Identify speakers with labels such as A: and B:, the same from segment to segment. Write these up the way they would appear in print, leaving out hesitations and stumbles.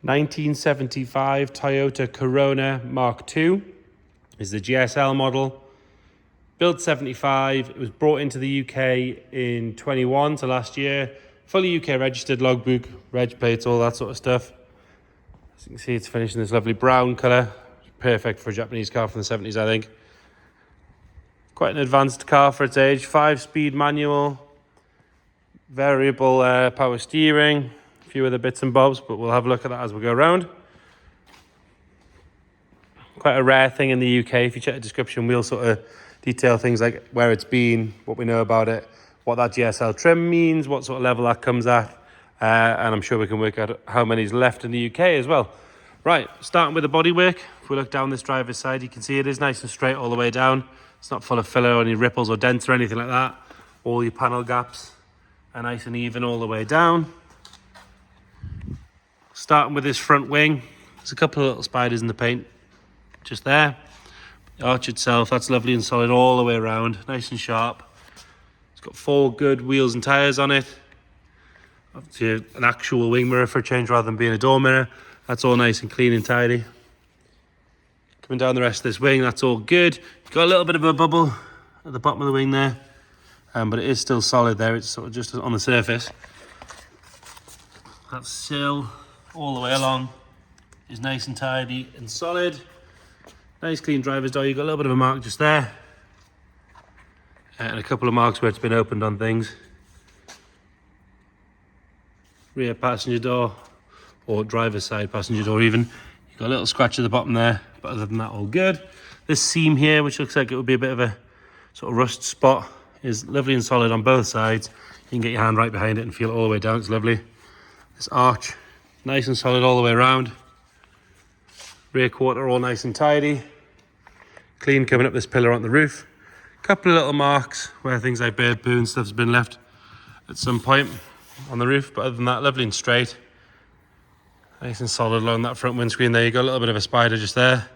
A: 1975 Toyota Corona MK2 is the GSL model. Built 75. It was brought into the UK in 21, so last year. Fully UK registered, logbook, reg plates, all that sort of stuff. As you can see, it's finished in this lovely brown colour. Perfect for a Japanese car from the 70s, I think. Quite an advanced car for its age. 5-speed manual, variable power steering, a few other bits and bobs, but we'll have a look at that as we go around. Quite a rare thing in the UK. If you check the description, we'll sort of detail things like where it's been, what we know about it, what that GSL trim means, what sort of level that comes at, and I'm sure we can work out how many's left in the UK as well. Right, starting with the bodywork. If we look down this driver's side, you can see it is nice and straight all the way down. It's not full of filler or any ripples or dents or anything like that. All your panel gaps are nice and even all the way down. Starting with this front wing, there's a couple of little spiders in the paint just there. The arch itself, that's lovely and solid all the way around, nice and sharp. It's got 4 good wheels and tyres on it. Obviously an actual wing mirror for a change rather than being a door mirror. That's all nice and clean and tidy. Coming down the rest of this wing, that's all good. You've got a little bit of a bubble at the bottom of the wing there, but it is still solid there. It's sort of just on the surface. That sill all the way along is nice and tidy and solid. Nice clean driver's door. You've got a little bit of a mark just there. And a couple of marks where it's been opened on things. Rear passenger door, or driver's side passenger door even. You've got a little scratch at the bottom there, but other than that, all good. This seam here, which looks like it would be a bit of a sort of rust spot, is lovely and solid on both sides. You can get your hand right behind it and feel it all the way down. It's lovely. This arch, nice and solid all the way around. Rear quarter all nice and tidy. Clean coming up this pillar on the roof. Couple of little marks where things like bird poo and stuff's been left at some point on the roof, but other than that, lovely and straight. Nice and solid along that front windscreen there. You got a little bit of a spider just there.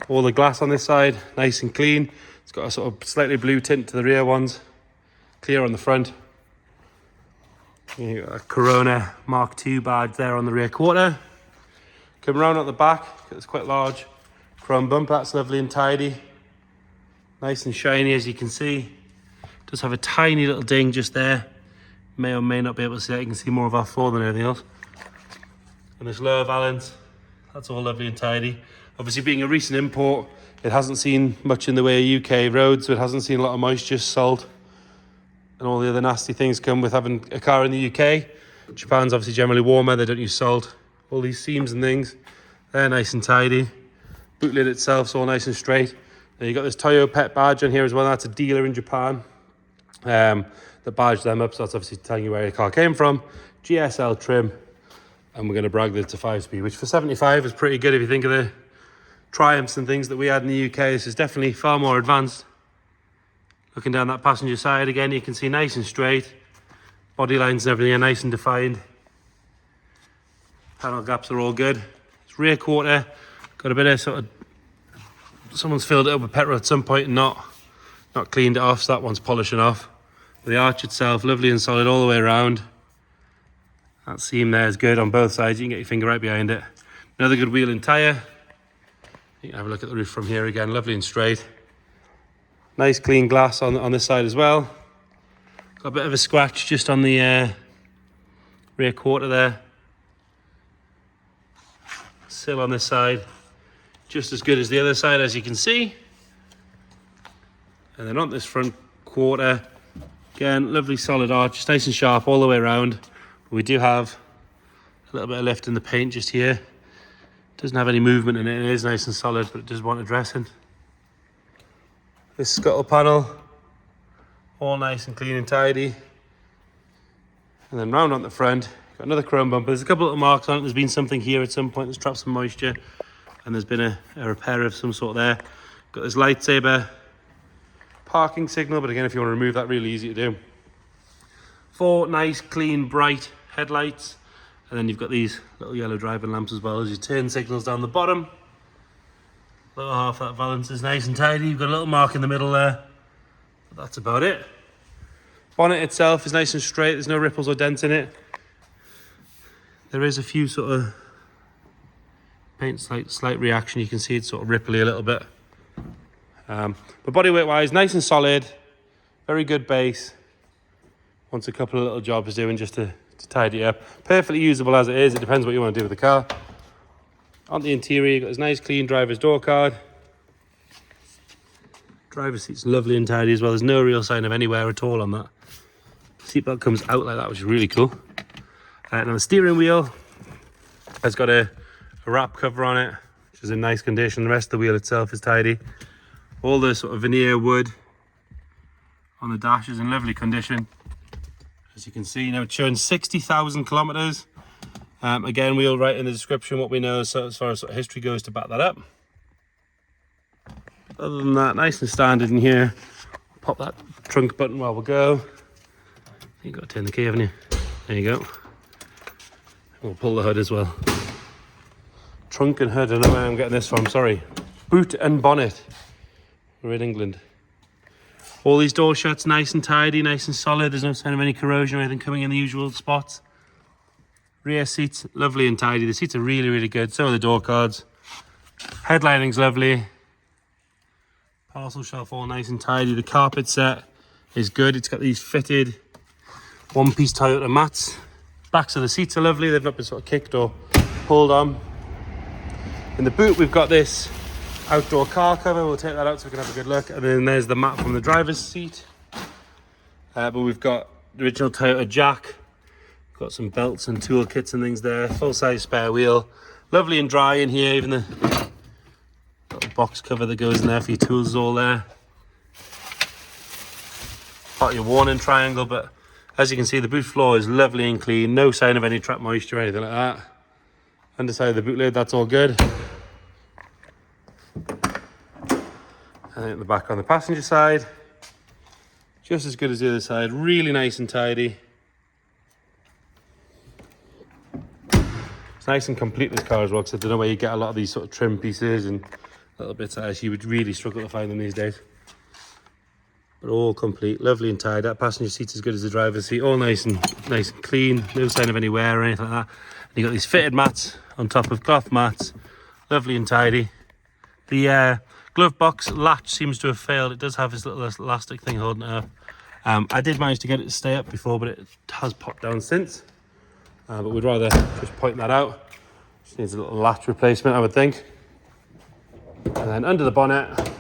A: All the glass on this side, nice and clean. It's got a sort of slightly blue tint to the rear ones. Clear on the front. You got a Corona MK2 badge there on the rear quarter. Come around at the back, it's quite large chrome bumper, that's lovely and tidy. Nice and shiny, as you can see. Does have a tiny little ding just there. May or may not be able to see that. You can see more of our floor than anything else. And this lower valance, that's all lovely and tidy. Obviously being a recent import, it hasn't seen much in the way of UK roads, so it hasn't seen a lot of moisture, salt, and all the other nasty things come with having a car in the UK. Japan's obviously generally warmer, they don't use salt. All these seams and things, they're nice and tidy. Boot lid itself's all nice and straight. Now you've got this Toyo Pet badge on here as well. That's a dealer in Japan that badged them up, so that's obviously telling you where your car came from. GSL trim, and we're going to brag that it's a 5-speed, which for 75 is pretty good if you think of the Triumphs and things that we had in the UK. This is definitely far more advanced. Looking down that passenger side again, you can see nice and straight. Body lines and everything are nice and defined. Panel gaps are all good. It's rear quarter, got a bit of sort of, someone's filled it up with petrol at some point and not cleaned it off, so that one's polishing off. The arch itself, lovely and solid all the way around. That seam there is good on both sides. You can get your finger right behind it. Another good wheel and tyre. You can have a look at the roof from here again, lovely and straight. Nice clean glass on this side as well. Got a bit of a scratch just on the rear quarter there. Sill on this side, just as good as the other side, as you can see. And then on this front quarter, again, lovely solid arch, just nice and sharp all the way around. But we do have a little bit of lift in the paint just here. Doesn't have any movement in it, it is nice and solid, but it does want addressing. This scuttle panel, all nice and clean and tidy. And then round on the front, got another chrome bumper. There's a couple of marks on it. There's been something here at some point that's trapped some moisture, and there's been a repair of some sort there. Got this lightsaber parking signal, but again, if you want to remove that, really easy to do. 4 nice, clean, bright headlights. And then you've got these little yellow driving lamps as well as your turn signals down the bottom. Lower half of that valance is nice and tidy. You've got a little mark in the middle there. But that's about it. Bonnet itself is nice and straight. There's no ripples or dents in it. There is a few sort of paint slight reaction. You can see it's sort of ripply a little bit. But bodywork wise, nice and solid. Very good base. Wants a couple of little jobs doing just to tidy it up. Perfectly usable as it is. It depends what you want to do with the car. On the interior, you've got this nice clean driver's door card. Driver's seat's lovely and tidy as well. There's no real sign of any wear at all on that. Seatbelt comes out like that, which is really cool. And the steering wheel has got a wrap cover on it, which is in nice condition. The rest of the wheel itself is tidy. All the sort of veneer wood on the dash is in lovely condition. As you can see, now it's showing 60,000 kilometers. Again, we'll write in the description what we know as far as sort of history goes to back that up. Other than that, nice and standard in here. Pop that trunk button while we go. You've got to turn the key, haven't you? There you go. We'll pull the hood as well. Trunk and hood, I don't know where I'm getting this from, sorry. Boot and bonnet. We're in England. All these door shuts nice and tidy, nice and solid. There's no sign of any corrosion or anything coming in the usual spots. Rear seats, lovely and tidy. The seats are really, really good. So are the door cards. Headlining's lovely. Parcel shelf all nice and tidy. The carpet set is good. It's got these fitted one-piece Toyota mats. Backs of the seats are lovely. They've not been sort of kicked or pulled on. In the boot, we've got this outdoor car cover. We'll take that out so we can have a good look. And then there's the mat from the driver's seat. But we've got the original Toyota jack. Got some belts and tool kits and things there. Full-size spare wheel. Lovely and dry in here. Even the little box cover that goes in there for your tools is all there. Part of your warning triangle, but as you can see, the boot floor is lovely and clean. No sign of any trapped moisture or anything like that. Underside of the boot lid, that's all good. And then at the back on the passenger side, just as good as the other side. Really nice and tidy. It's nice and complete, this car as well, because I don't know where you get a lot of these sort of trim pieces and little bits that you would really struggle to find them these days. But all complete, lovely and tidy. That passenger seat's as good as the driver's seat. All nice and clean. No sign of any wear or anything like that. And you got these fitted mats on top of cloth mats. Lovely and tidy. The glove box latch seems to have failed. It does have this little elastic thing holding it up. I did manage to get it to stay up before, but it has popped down since. But we'd rather just point that out. Just needs a little latch replacement, I would think. And then under the bonnet,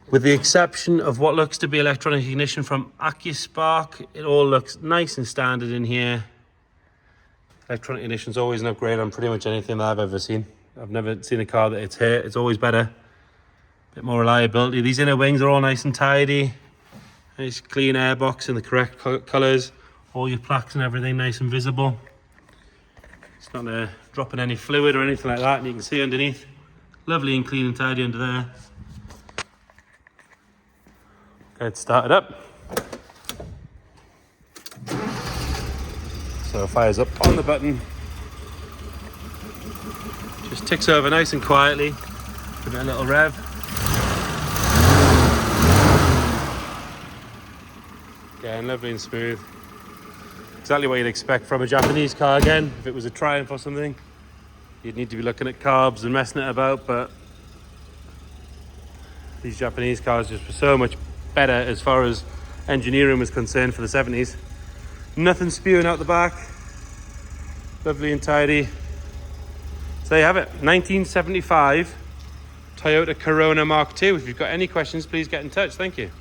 A: with the exception of what looks to be electronic ignition from AccuSpark, it all looks nice and standard in here. Electronic ignition is always an upgrade on pretty much anything that I've ever seen. I've never seen a car that it's here. It's always better. Bit more reliability. These inner wings are all nice and tidy. Nice clean airbox in the correct colours. All your plaques and everything nice and visible. It's not dropping any fluid or anything like that, and you can see underneath. Lovely and clean and tidy under there. Get it started up. So it fires up on the button. Just ticks over nice and quietly. Give it a little rev. Again, lovely and smooth. Exactly what you'd expect from a Japanese car again. If it was a Triumph or something, you'd need to be looking at carbs and messing it about, but these Japanese cars just were so much better as far as engineering was concerned for the 70s. Nothing spewing out the back. Lovely and tidy. So there you have it, 1975 Toyota Corona Mark II. If you've got any questions, please get in touch. Thank you.